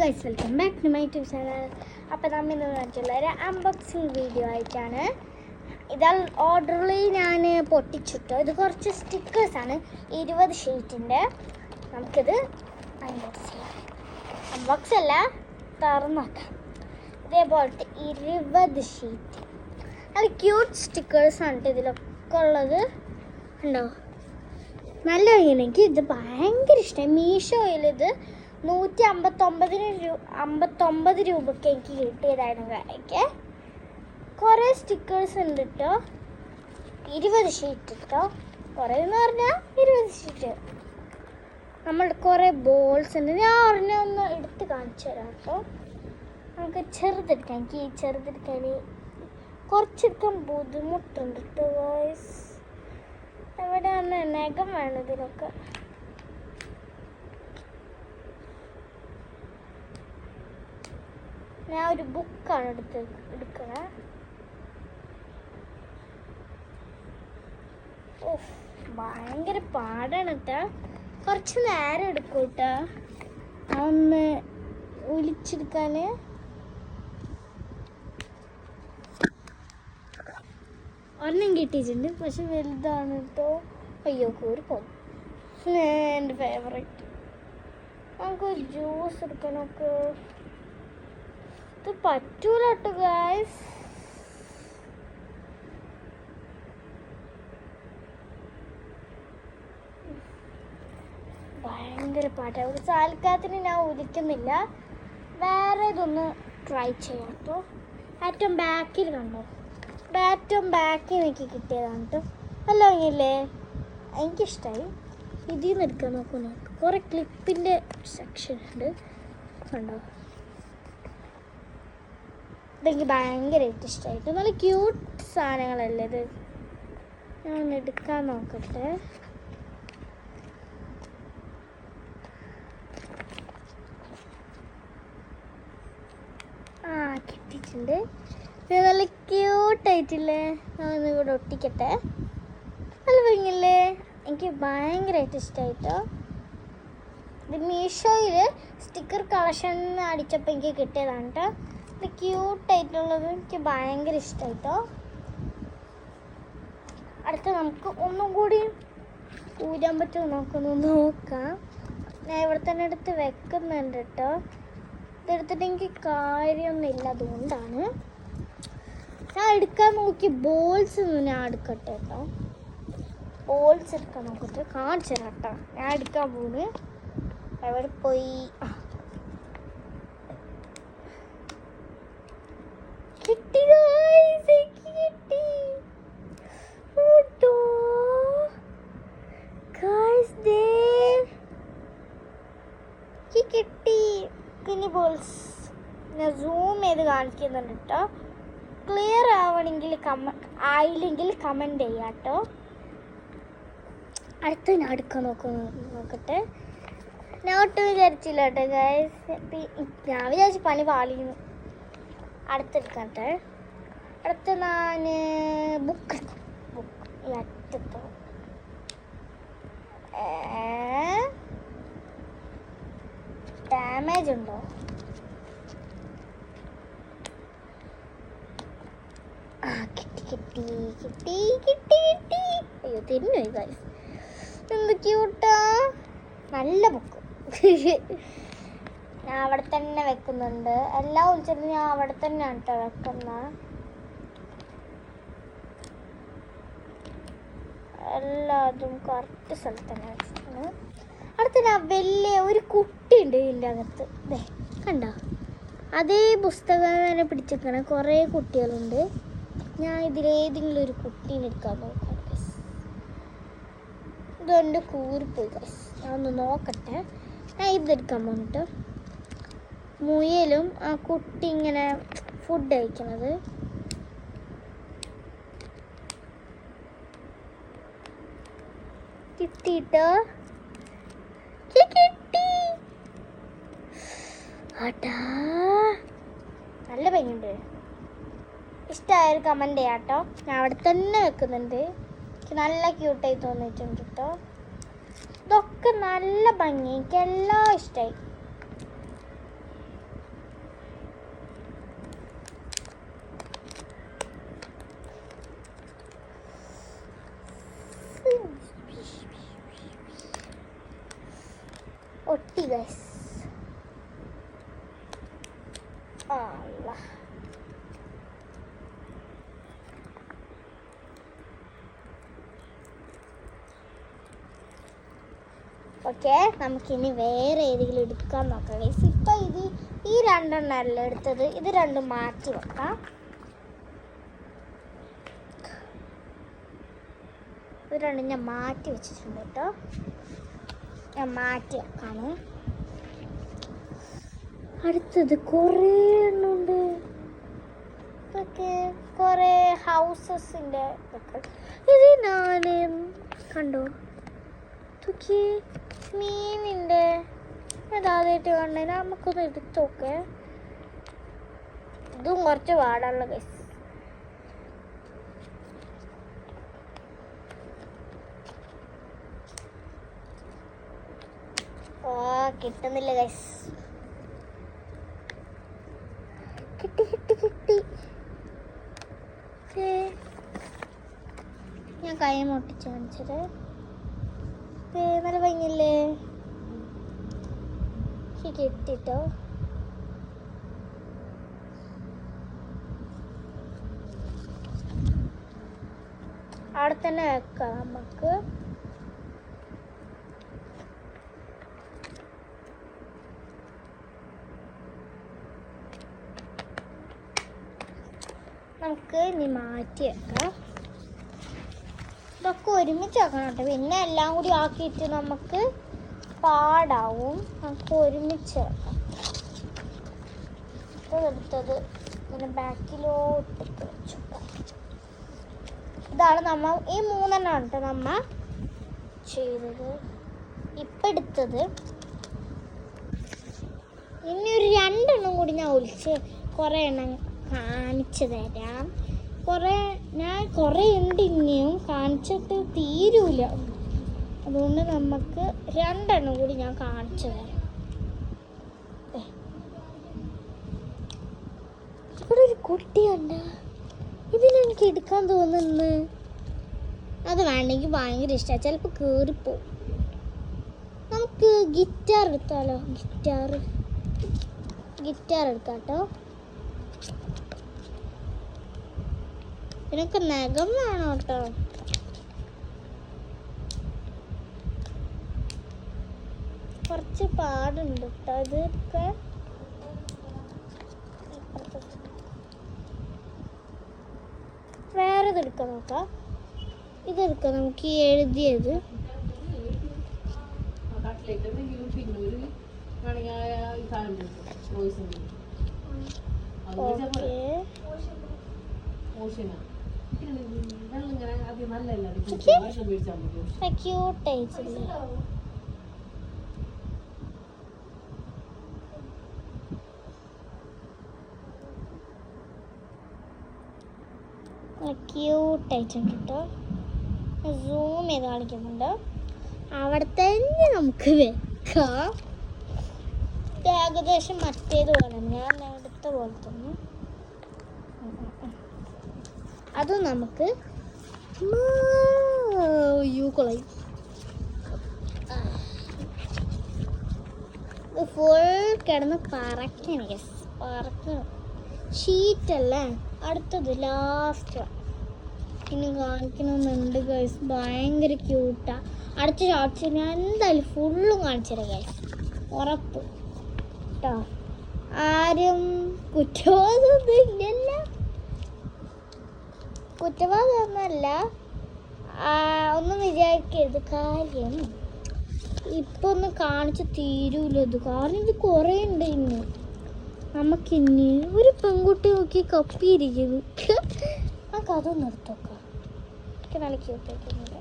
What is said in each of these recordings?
Guys, welcome back to my YouTube channel. അപ്പോൾ നമ്മൾ ഇന്ന് കാണിച്ചുള്ള ഒരു അൺബോക്സിങ് വീഡിയോ ആയിട്ടാണ്. ഇതാ ഓർഡറിൽ ഞാൻ പൊട്ടിച്ചിട്ടു. ഇത് കുറച്ച് സ്റ്റിക്കേഴ്സാണ്, 20 ഷീറ്റിൻ്റെ. നമുക്കിത് അൺബോക്സ് ചെയ്യാം. അൺബോക്സ് അല്ല, തുറന്നാക്കാം. ഇതേപോലത്തെ 20 ഷീറ്റ് നല്ല ക്യൂട്ട് സ്റ്റിക്കേഴ്സാണ് ഇതിലൊക്കെ ഉള്ളത്. ഉണ്ടോ? നല്ല എനിക്ക് ഇത് ഭയങ്കര ഇഷ്ടമായി. മീഷോയിൽ ഇത് 159 രൂപയ്ക്ക് എനിക്ക് കിട്ടിയതായിരുന്നു. എനിക്ക് കുറേ സ്റ്റിക്കേഴ്സ് ഉണ്ട് കേട്ടോ. 20 ഷീറ്റ് കേട്ടോ. കുറേ എന്ന് പറഞ്ഞാൽ 20 ഷീറ്റ്. നമ്മൾ കുറേ ബോൾസ് ഉണ്ട്. ഞാൻ ഒരെണ്ണം എടുത്ത് കാണിച്ചു തരാം കേട്ടോ. നമുക്ക് ചെറുതെടുക്കാം. എനിക്ക് ഈ ചെറുതെടുക്കാൻ കുറച്ചെടുക്കാൻ ബുദ്ധിമുട്ടുണ്ട് കേട്ടോ ഗൈസ്. എവിടെയാണ് നഖം വേണം ഇതിനൊക്കെ. ഞാൻ ഒരു ബുക്കാണ് എടുക്കണേ. ഓഹ്, ഭയങ്കര പാടാണ് കേട്ടോ. കുറച്ച് നേരം എടുക്കും കേട്ടോ ഒന്ന് ഒലിച്ചെടുക്കാൻ. ഒരെണ്ണം കിട്ടിയിട്ടുണ്ട്, പക്ഷെ വലുതാണ് കേട്ടോ. അയ്യോ, കൂരി പോകും. എൻ്റെ ഫേവറേറ്റ്. നമുക്കൊരു ജ്യൂസ് എടുക്കാനൊക്കെ ഇത് പറ്റൂല കേട്ടോ ഗൈസ്. ഭയങ്കര പാട്ടാണ്. ഒരു സാൽക്കാത്തിന് ഞാൻ ഒലിക്കുന്നില്ല. വേറെ ഇതൊന്ന് ട്രൈ ചെയ്യാം കേട്ടോ. ഏറ്റവും ബാക്കിൽ കണ്ടോ? ഏറ്റവും ബാക്കിൽ എനിക്ക് കിട്ടിയതാണ് കേട്ടോ. അല്ല ഇല്ലേ, എനിക്കിഷ്ടമായി. ഇതിൽ നിന്ന് എടുക്കാൻ നോക്കുന്നു. കുറേ ക്ലിപ്പിൻ്റെ സെക്ഷൻ ഉണ്ട് കണ്ടോ. ഇതെനിക്ക് ഭയങ്കരമായിട്ട് ഇഷ്ടമായിട്ട്. നല്ല ക്യൂട്ട് സാധനങ്ങളല്ലേ ഇത്. ഞാൻ ഒന്ന് എടുക്കാൻ നോക്കട്ടെ. കിട്ടിയിട്ടുണ്ട്. ഇത് നല്ല ക്യൂട്ടായിട്ടില്ലേ. ഞാൻ ഇവിടെ ഒട്ടിക്കട്ടെ. നല്ല ഭംഗിയില്ലേ. എനിക്ക് ഭയങ്കരമായിട്ട് ഇഷ്ടമായിട്ടോ. ഇത് മീഷോയിൽ സ്റ്റിക്കർ കളക്ഷൻ അടിച്ചപ്പോൾ എനിക്ക് കിട്ടിയതാണ് കേട്ടോ. ഇത് ക്യൂട്ടായിട്ടുള്ളത് എനിക്ക് ഭയങ്കര ഇഷ്ടമായിട്ടോ. അടുത്ത നമുക്ക് ഒന്നും കൂടി ഊരാൻ പറ്റുമോ നമുക്കൊന്ന് നോക്കാം. ഞാൻ ഇവിടെ തന്നെ എടുത്ത് വെക്കുന്നുണ്ട് കേട്ടോ. ഇതെടുത്തിട്ട് എനിക്ക് കാര്യമൊന്നുമില്ല, അതുകൊണ്ടാണ് ഞാൻ എടുക്കാൻ നോക്കി. ബോൾസ് ഞാൻ എടുക്കട്ടെ കേട്ടോ. ബോൾസ് എടുക്കാൻ നോക്കട്ടെ, കാണിച്ചു തരാം കേട്ടോ. ഞാൻ എടുക്കാൻ പോകുന്നു. എവിടെ പോയി? കിട്ടി ഗൈസ്, കിട്ടി കേട്ടോ ഗൈസ്. ദേ കിട്ടി കുഞ്ഞു ബോൾസ്. ഞാൻ സൂം ചെയ്ത് കാണിക്കുന്നുണ്ട് കേട്ടോ. ക്ലിയർ ആവണമെങ്കിൽ ആയില്ലെങ്കിൽ കമൻറ്റ് ചെയ്യാം കേട്ടോ. അടുത്ത ഞാൻ എടുക്കാൻ നോക്കട്ടെ. ഞാൻ ഒട്ടും വിചാരിച്ചില്ല കേട്ടോ ഗൈസ്. ഞാൻ വിചാരിച്ചു പണി പാളിയുന്നു. അടുത്തെടുക്കട്ടെ. അടുത്ത ഞാൻ ബുക്ക് ഈ അറ്റത്തോ. ഡാമേജ് ഉണ്ടോ? കിട്ടി. അയ്യോ, തിന്നു ഗൈസ്. എന്ത് ക്യൂട്ടാ. നല്ല ബുക്ക്. ഞാൻ അവിടെ തന്നെ വെക്കുന്നുണ്ട്. എല്ലാം ഒളിച്ചിട്ട് ഞാൻ അവിടെ തന്നെയാണ് കേട്ടോ വെക്കുന്നത്. എല്ലാതും കറക്റ്റ് സ്ഥലത്ത് തന്നെ വെച്ചിട്ടുണ്ട്. അടുത്ത ഞാൻ വലിയ ഒരു കുട്ടി ഉണ്ട് ഇതിൻ്റെ അകത്ത്. കണ്ടോ? അതേ പുസ്തകം തന്നെ പിടിച്ചിരിക്കണ കുറേ കുട്ടികളുണ്ട്. ഞാൻ ഇതിലേതെങ്കിലും ഒരു കുട്ടീനെ എടുക്കാൻ നോക്കാം. ഇതെൻ്റെ കൂരിപ്പോയി ഗൈസ്. ഞാൻ ഒന്ന് നോക്കട്ടെ. ഞാൻ ഇതെടുക്കാൻ പോന്നിട്ട്. മുയലും ആ കുട്ടി ഇങ്ങനെ ഫുഡ് കഴിക്കണത്. കിട്ടിയിട്ട് കിട്ടി. ആട്ടാ, നല്ല ഭംഗിയുണ്ട്. ഇഷ്ടമായൊരു കമൻറ്റ് ചെയ്യാം കേട്ടോ. ഞാൻ അവിടെ തന്നെ വെക്കുന്നുണ്ട്. എനിക്ക് നല്ല ക്യൂട്ടായി തോന്നിയിട്ടുണ്ട് കേട്ടോ. ഇതൊക്കെ നല്ല ഭംഗി. എനിക്കെല്ലാം ഇഷ്ടമായി. ഗൈസ്. ഓക്കെ, നമുക്കിനി വേറെ ഏതെങ്കിലും എടുക്കാൻ നോക്കാം ഗൈസ്. ഇപ്പം ഈ രണ്ടെണ്ണമല്ല എടുത്തത്, ഇത് രണ്ടും മാറ്റി വെക്കാം. ഇത് രണ്ടും ഞാൻ മാറ്റി വെച്ചിട്ടുണ്ട് കേട്ടോ. ഞാൻ മാറ്റി വെക്കാണ്. അടുത്തത് കുറേ എണ്ണമുണ്ട്. ഇതൊക്കെ കുറേ ഹൗസസിൻ്റെ ഇത് ഞാൻ കണ്ടോ, ഇതൊക്കെ മീനിൻ്റെ ഇതാദ്യമായിട്ട് കണ്ടേ. നമുക്കൊന്ന് എടുത്ത് നോക്കേ. ഇതും കുറച്ച് പാടുള്ള ഗൈസ്. കിട്ടുന്നില്ല ഗൈസ്. കിട്ടി. ഞാൻ കൈ മുട്ടിച്ച് കാണിച്ചത് നല്ല ഭംഗിയല്ലേ. കിട്ടിട്ടോ. അവിടെ തന്നെ വെക്കാം നമുക്ക്. ഇനി മാറ്റി വെക്കാം. ഇതൊക്കെ ഒരുമിച്ച് ആക്കണം കേട്ടോ. പിന്നെ എല്ലാം കൂടി ആക്കിയിട്ട് നമുക്ക് പാടാവും. നമുക്ക് ഒരുമിച്ച് വെക്കാം. എടുത്തത് പിന്നെ ബാക്കിലോട്ട് വെച്ചു. ഇതാണ് നമ്മൾ ഈ മൂന്നെണ്ണമാണ് കേട്ടോ നമ്മൾ ചെയ്തത്. ഇപ്പം എടുത്തത് ഇനി ഒരു രണ്ടെണ്ണം കൂടി ഞാൻ ഒളിച്ച് കുറേ എണ്ണം കാണിച്ചു തരാം. ഞാൻ കുറേ ഉണ്ട്, ഇനിയും കാണിച്ചിട്ട് തീരൂല. അതുകൊണ്ട് നമുക്ക് രണ്ടെണ്ണം കൂടി ഞാൻ കാണിച്ചു തരാം. ഇവിടെ ഒരു കുട്ടിയുണ്ട്. ഇതിനെനിക്ക് എടുക്കാൻ തോന്നുന്നു. അത് വേണമെങ്കിൽ ഭയങ്കര ഇഷ്ടമാണ്. ചിലപ്പോൾ കയറിപ്പോവും. നമുക്ക് ഗിറ്റാർ എടുത്താലോ? ഗിറ്റാർ എടുക്കാം കേട്ടോ. ഇതിനൊക്കെ നഖം വേണം കേട്ടോ. കുറച്ച് പാടുണ്ട് കേട്ടോ. ഇതൊക്കെ വേറെ ഇതെടുക്കാൻ നോക്കാം. ഇതെടുക്കാം നമുക്ക്. ഈ എഴുതിയത് ക്യൂട്ടായിട്ടില്ലേ? ക്യൂട്ടായിട്ടുണ്ട് കേട്ടോ. സൂം ചെയ്ത് കാണിക്കുന്നുണ്ട്. അവിടെ തന്നെ നമുക്ക് വെക്കാം. ഏകദേശം മറ്റേതുപോലെ ഞാൻ എടുത്ത പോലെ തന്നെ അത് നമുക്ക് കൊളയും. ഫുൾ കിടന്ന് പറക്കണം. ഷീറ്റല്ലേ അടുത്തത് ലാസ്റ്റ് ഇനി കാണിക്കണമെന്നുണ്ട് ഗൈസ്. ഭയങ്കര ക്യൂട്ടാ. അടുത്ത ഷോർട്സ് ഞാൻ എന്തായാലും ഫുള്ളും കാണിച്ചു തരാം ഗൈസ്, ഉറപ്പ് കേട്ടോ. ആരും കുറ്റബോധമൊന്നും ഇല്ലല്ലോ. കുറ്റബോധമൊന്നുമല്ല. ഒന്നും വിചാരിക്കരുത്. കാര്യം ഇപ്പൊ ഒന്ന് കാണിച്ച് തീരൂലത്. കാരണം ഇത് കുറേ ഉണ്ട്. ഇന്ന് നമുക്കിനി ഒരു പെൺകുട്ടി നോക്കി കപ്പിയിരിക്കുന്നു. ആ കഥ നിർത്തോക്കാം. എനിക്ക് നല്ല ക്യൂട്ടായിട്ടുണ്ട്.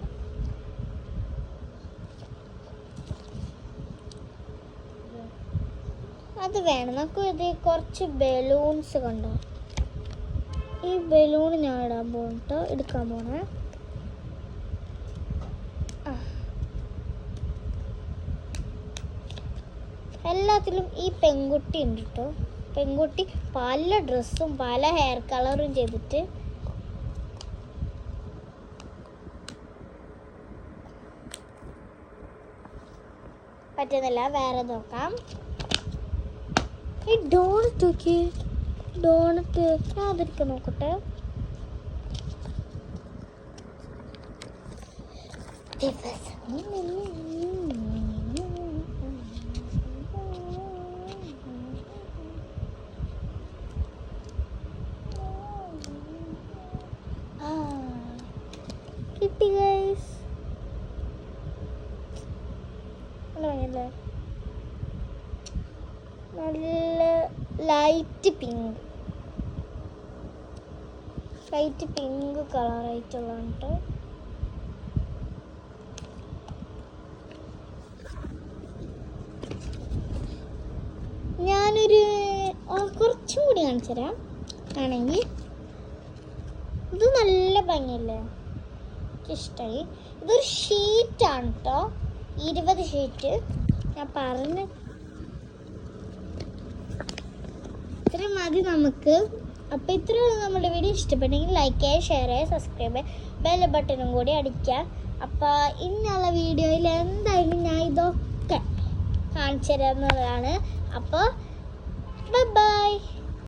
അത് വേണം നമുക്ക്. ഇത് കുറച്ച് ബലൂൺസ് കണ്ടോ. ഈ ബലൂൺ ഞാൻ എടുക്കാൻ പോണേ. എല്ലാത്തിലും ഈ പെൺകുട്ടി ഉണ്ട് കേട്ടോ. പെൺകുട്ടി പല ഡ്രസ്സും പല ഹെയർ കളറും ചെയ്തിട്ട് പറ്റുന്നില്ല, വേറെ നോക്കാം. ഈ ഡോണറ്റ് നോക്കി, ഡോണറ്റ് അതൊക്കെ നോക്കട്ടെ. കിട്ടി ഗൈസ്. നല്ല ലൈറ്റ് പിങ്ക് കളറായിട്ടുള്ളതാണ് കേട്ടോ. ഞാനൊരു കുറച്ചും കൂടി കാണിച്ചു തരാം. ആണെങ്കിൽ ഇത് നല്ല ഭംഗിയല്ലേ, ഇഷ്ടമായി. ഇതൊരു ഷീറ്റാണ് കേട്ടോ, 20 ഷീറ്റ്. ഞാൻ പറഞ്ഞ് ഇത്ര മതി നമുക്ക്. അപ്പോൾ ഇത്രയുള്ള നമ്മുടെ വീഡിയോ ഇഷ്ടപ്പെട്ടെങ്കിൽ ലൈക്ക് ചെയ്യുക, ഷെയർ ചെയ്യുക, സബ്സ്ക്രൈബ് ചെയ്യുക, ബെൽ ബട്ടണും കൂടി അടിക്കുക. അപ്പോൾ ഇനിയുള്ള വീഡിയോയിൽ എന്തായാലും ഞാൻ ഇതൊക്കെ കാണിച്ചു തരുന്നതാണ്. അപ്പോൾ ബൈ.